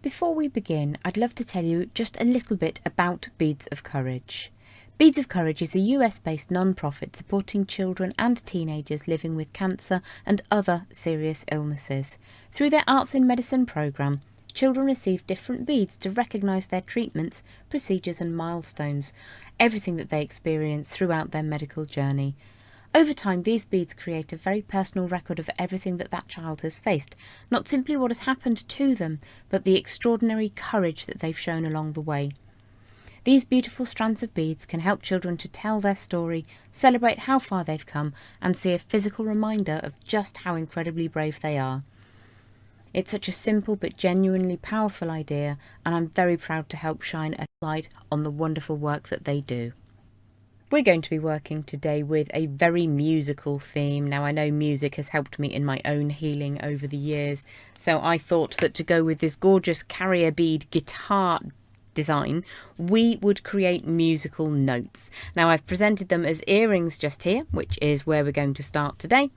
Before we begin, I'd love to tell you just a little bit about Beads of Courage. Beads of Courage is a US-based non-profit supporting children and teenagers living with cancer and other serious illnesses. Through their Arts in Medicine programme, children receive different beads to recognise their treatments, procedures and milestones, everything that they experience throughout their medical journey. Over time, these beads create a very personal record of everything that child has faced, not simply what has happened to them, but the extraordinary courage that they've shown along the way. These beautiful strands of beads can help children to tell their story, celebrate how far they've come, and see a physical reminder of just how incredibly brave they are. It's such a simple but genuinely powerful idea, and I'm very proud to help shine a light on the wonderful work that they do. We're going to be working today with a very musical theme. Now, I know music has helped me in my own healing over the years, so I thought that to go with this gorgeous carrier bead guitar design, we would create musical notes. Now, I've presented them as earrings just here, which is where we're going to start today.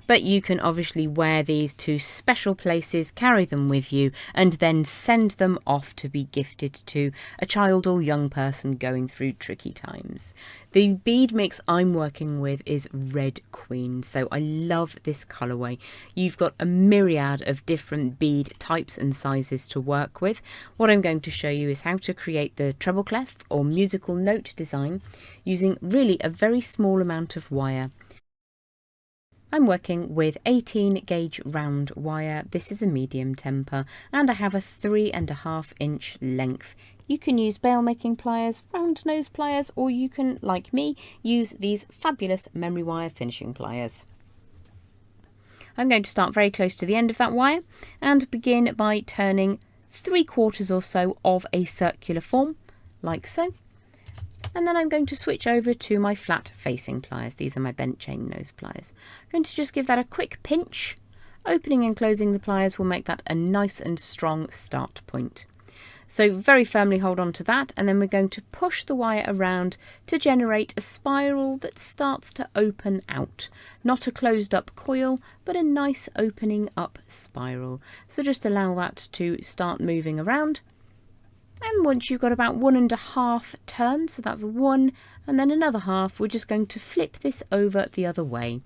But you can obviously wear these to special places, carry them with you, and then send them off to be gifted to a child or young person going through tricky times. The bead mix I'm working with is Red Queen, so I love this colourway. You've got a myriad of different bead types and sizes to work with. What I'm going to show you is how to create the treble clef or musical note design using really a very small amount of wire. I'm working with 18 gauge round wire. This is a medium temper and I have a 3.5 inch length. You can use bail making pliers, round nose pliers, or you can, like me, use these fabulous memory wire finishing pliers. I'm going to start very close to the end of that wire and begin by turning 3/4 or so of a circular form, like so. And then I'm going to switch over to my flat facing pliers. These are my bent chain nose pliers. I'm going to just give that a quick pinch. Opening and closing the pliers will make that a nice and strong start point. So very firmly hold on to that, and then we're going to push the wire around to generate a spiral that starts to open out. Not a closed up coil, but a nice opening up spiral. So just allow that to start moving around. And once you've got about 1.5 turns, so that's one and then another half, we're just going to flip this over the other way.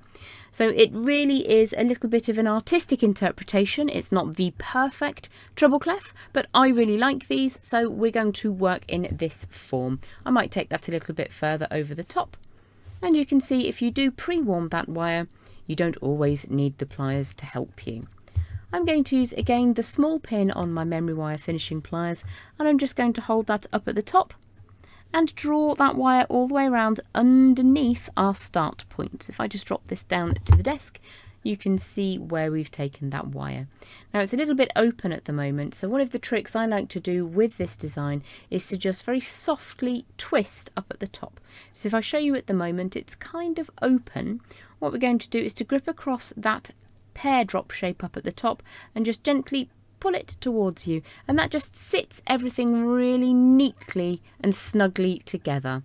So it really is a little bit of an artistic interpretation. It's not the perfect treble clef, but I really like these, so we're going to work in this form. I might take that a little bit further over the top. And you can see if you do pre-warm that wire, you don't always need the pliers to help you. I'm going to use again the small pin on my memory wire finishing pliers, and I'm just going to hold that up at the top and draw that wire all the way around underneath our start point. So if I just drop this down to the desk, you can see where we've taken that wire. Now it's a little bit open at the moment, so one of the tricks I like to do with this design is to just very softly twist up at the top. So if I show you at the moment, it's kind of open. What we're going to do is to grip across that pear drop shape up at the top and just gently pull it towards you, and that just sits everything really neatly and snugly together.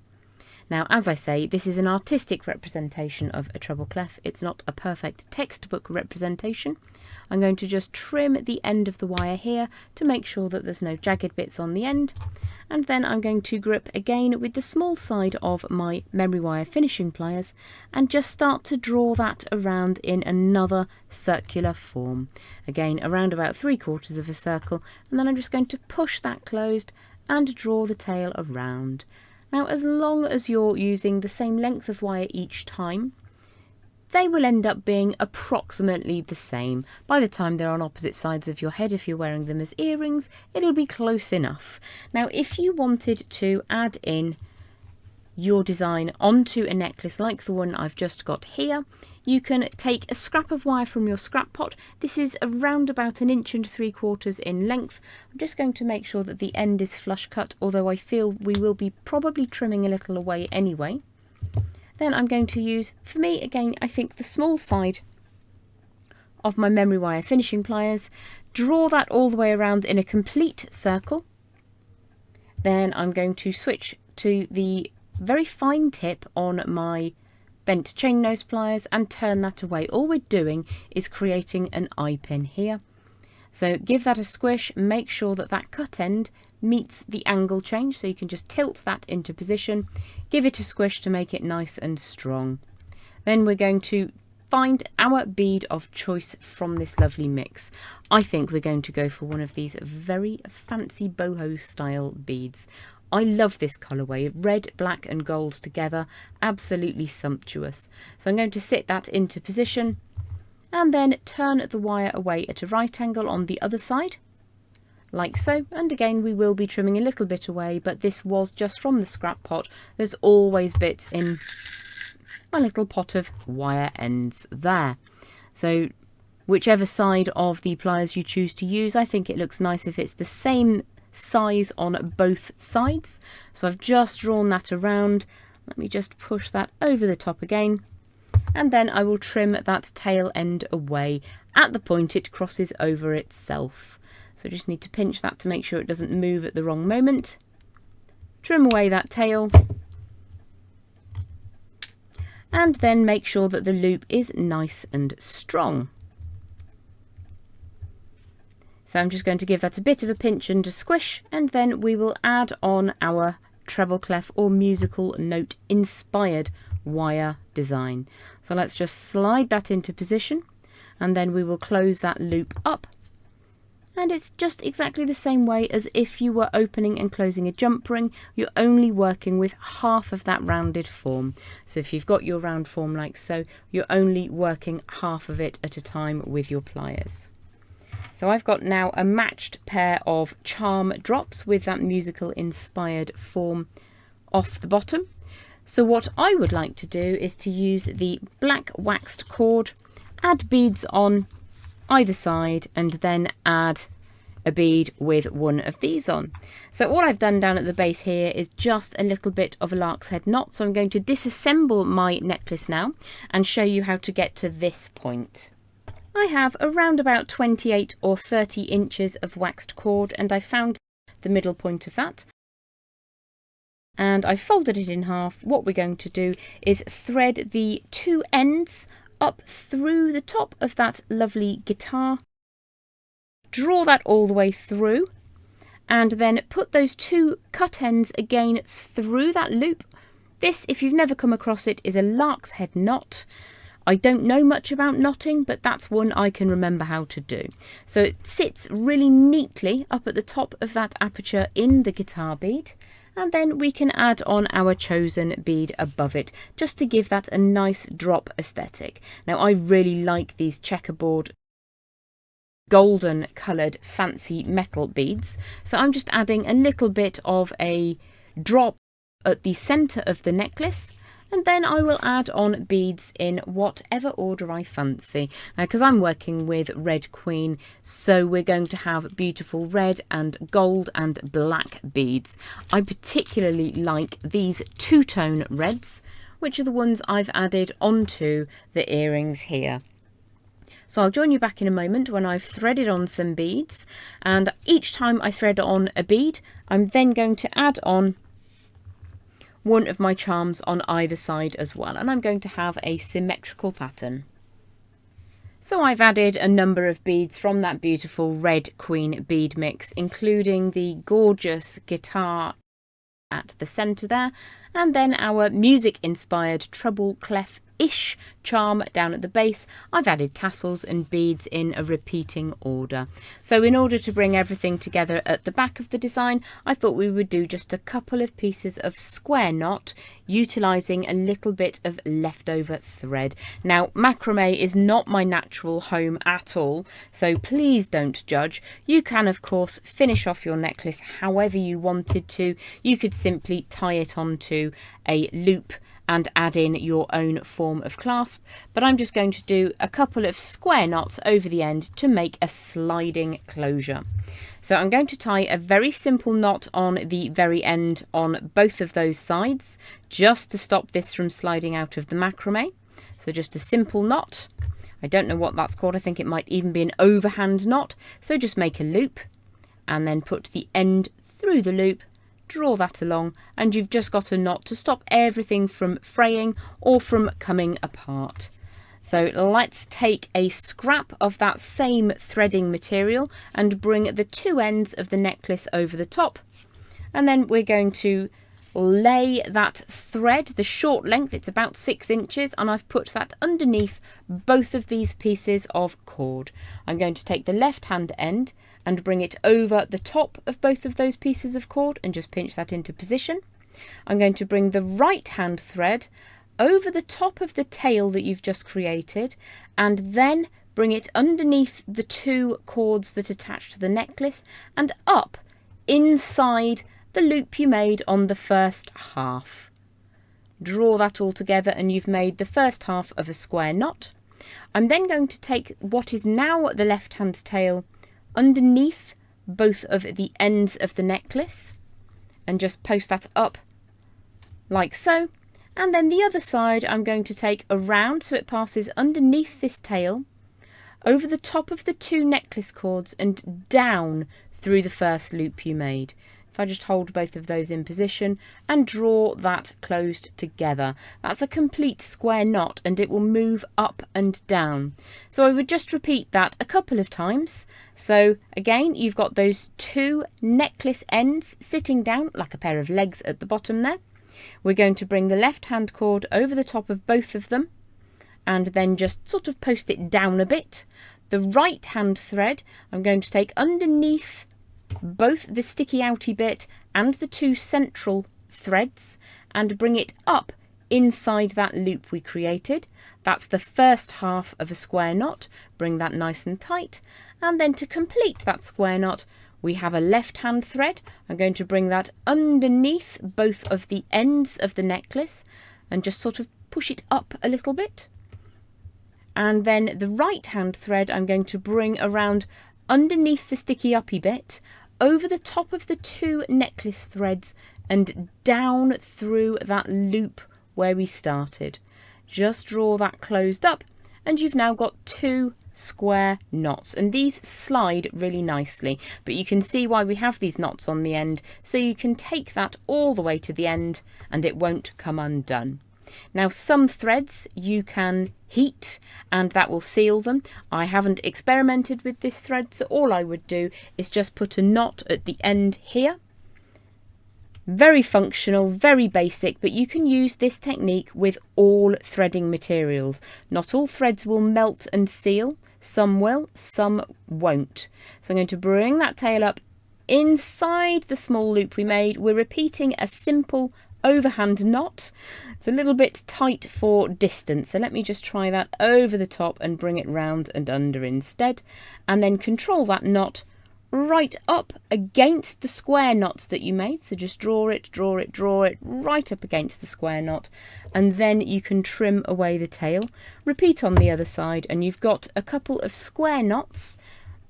Now, as I say, this is an artistic representation of a treble clef. It's not a perfect textbook representation. I'm going to just trim the end of the wire here to make sure that there's no jagged bits on the end. And then I'm going to grip again with the small side of my memory wire finishing pliers and just start to draw that around in another circular form. Again, around about 3/4 of a circle, and then I'm just going to push that closed and draw the tail around. Now, as long as you're using the same length of wire each time, they will end up being approximately the same. By the time they're on opposite sides of your head, if you're wearing them as earrings, it'll be close enough. Now, if you wanted to add in your design onto a necklace like the one I've just got here, you can take a scrap of wire from your scrap pot. This is around about 1.75 inches in length. I'm just going to make sure that the end is flush cut, although I feel we will be probably trimming a little away anyway. Then I'm going to use, for me again, I think the small side of my memory wire finishing pliers, draw that all the way around in a complete circle. Then I'm going to switch to the very fine tip on my bent chain nose pliers and turn that away. All we're doing is creating an eye pin here. So give that a squish, make sure that that cut end meets the angle change, so you can just tilt that into position, give it a squish to make it nice and strong. Then we're going to find our bead of choice from this lovely mix. I think we're going to go for one of these very fancy boho style beads. I love this colourway, red, black and gold together, absolutely sumptuous. So I'm going to sit that into position and then turn the wire away at a right angle on the other side, like so. And again, we will be trimming a little bit away, but this was just from the scrap pot. There's always bits in my little pot of wire ends there. So whichever side of the pliers you choose to use, I think it looks nice if it's the same size on both sides. So I've just drawn that around. Let me just push that over the top again, and then I will trim that tail end away at the point it crosses over itself. So I just need to pinch that to make sure it doesn't move at the wrong moment. Trim away that tail, and then make sure that the loop is nice and strong. So I'm just going to give that a bit of a pinch and a squish, and then we will add on our treble clef or musical note inspired wire design. So let's just slide that into position, and then we will close that loop up. And it's just exactly the same way as if you were opening and closing a jump ring. You're only working with half of that rounded form. So if you've got your round form like so, you're only working half of it at a time with your pliers. So I've got now a matched pair of charm drops with that musical inspired form off the bottom. So what I would like to do is to use the black waxed cord, add beads on either side, and then add a bead with one of these on. So all I've done down at the base here is just a little bit of a lark's head knot. So I'm going to disassemble my necklace now and show you how to get to this point. I have around about 28 or 30 inches of waxed cord, and I found the middle point of that. And I folded it in half. What we're going to do is thread the two ends up through the top of that lovely guitar, draw that all the way through, and then put those two cut ends again through that loop. This, if you've never come across it, is a lark's head knot. I don't know much about knotting, but that's one I can remember how to do. So it sits really neatly up at the top of that aperture in the guitar bead, and then we can add on our chosen bead above it just to give that a nice drop aesthetic. Now I really like these checkerboard golden coloured fancy metal beads, so I'm just adding a little bit of a drop at the centre of the necklace, and then I will add on beads in whatever order I fancy. Now, because I'm working with Red Queen, so we're going to have beautiful red and gold and black beads. I particularly like these two-tone reds, which are the ones I've added onto the earrings here. So I'll join you back in a moment when I've threaded on some beads, and each time I thread on a bead, I'm then going to add on one of my charms on either side as well, and I'm going to have a symmetrical pattern. So I've added a number of beads from that beautiful Red Queen bead mix, including the gorgeous guitar at the centre there, and then our music inspired treble clef-ish charm down at the base. I've added tassels and beads in a repeating order. So in order to bring everything together at the back of the design, I thought we would do just a couple of pieces of square knot, utilising a little bit of leftover thread. Now, macrame is not my natural home at all, so please don't judge. You can, of course, finish off your necklace however you wanted to. You could simply tie it onto a loop and add in your own form of clasp, but I'm just going to do a couple of square knots over the end to make a sliding closure. So I'm going to tie a very simple knot on the very end on both of those sides, just to stop this from sliding out of the macrame. So just a simple knot. I don't know what that's called. I think it might even be an overhand knot. So just make a loop and then put the end through the loop, draw that along, and you've just got a knot to stop everything from fraying or from coming apart. So let's take a scrap of that same threading material and bring the two ends of the necklace over the top. And then we're going to lay that thread, the short length, it's about 6 inches, and I've put that underneath both of these pieces of cord. I'm going to take the left hand end and bring it over the top of both of those pieces of cord and just pinch that into position. I'm going to bring the right hand thread over the top of the tail that you've just created, and then bring it underneath the two cords that attach to the necklace and up inside the loop you made on the first half. Draw that all together and you've made the first half of a square knot. I'm then going to take what is now the left hand tail underneath both of the ends of the necklace and just post that up like so. And then the other side I'm going to take around so it passes underneath this tail, over the top of the two necklace cords and down through the first loop you made. If I just hold both of those in position and draw that closed together, that's a complete square knot and it will move up and down. So I would just repeat that a couple of times. So again, you've got those two necklace ends sitting down like a pair of legs at the bottom there. We're going to bring the left hand cord over the top of both of them and then just sort of post it down a bit. The right hand thread I'm going to take underneath both the sticky outy bit and the two central threads and bring it up inside that loop we created. That's the first half of a square knot. Bring that nice and tight, and then to complete that square knot we have a left hand thread. I'm going to bring that underneath both of the ends of the necklace and just sort of push it up a little bit, and then the right hand thread I'm going to bring around underneath the sticky uppy bit, over the top of the two necklace threads and down through that loop where we started. Just draw that closed up and you've now got two square knots, and these slide really nicely, but you can see why we have these knots on the end, so you can take that all the way to the end and it won't come undone. Now some threads you can heat and that will seal them. I haven't experimented with this thread, so all I would do is just put a knot at the end here. Very functional, very basic, but you can use this technique with all threading materials. Not all threads will melt and seal. Some will, some won't. So I'm going to bring that tail up inside the small loop we made. We're repeating a simple overhand knot. It's a little bit tight for distance, so let me just try that over the top and bring it round and under instead, and then control that knot right up against the square knots that you made. So just draw it right up against the square knot, and then you can trim away the tail. Repeat on the other side and you've got a couple of square knots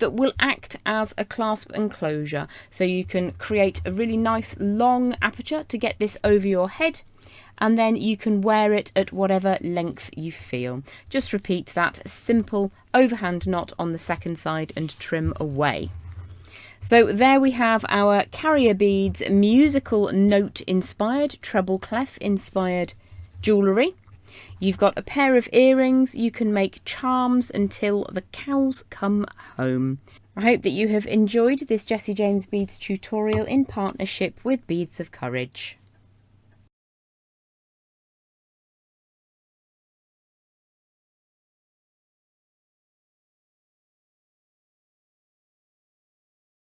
that will act as a clasp and closure, so you can create a really nice long aperture to get this over your head, and then you can wear it at whatever length you feel. Just repeat that simple overhand knot on the second side and trim away. So there we have our carrier beads musical note inspired, treble clef inspired jewellery. You've got a pair of earrings. You can make charms until the cows come home. I hope that you have enjoyed this Jessie James Beads tutorial in partnership with Beads of Courage.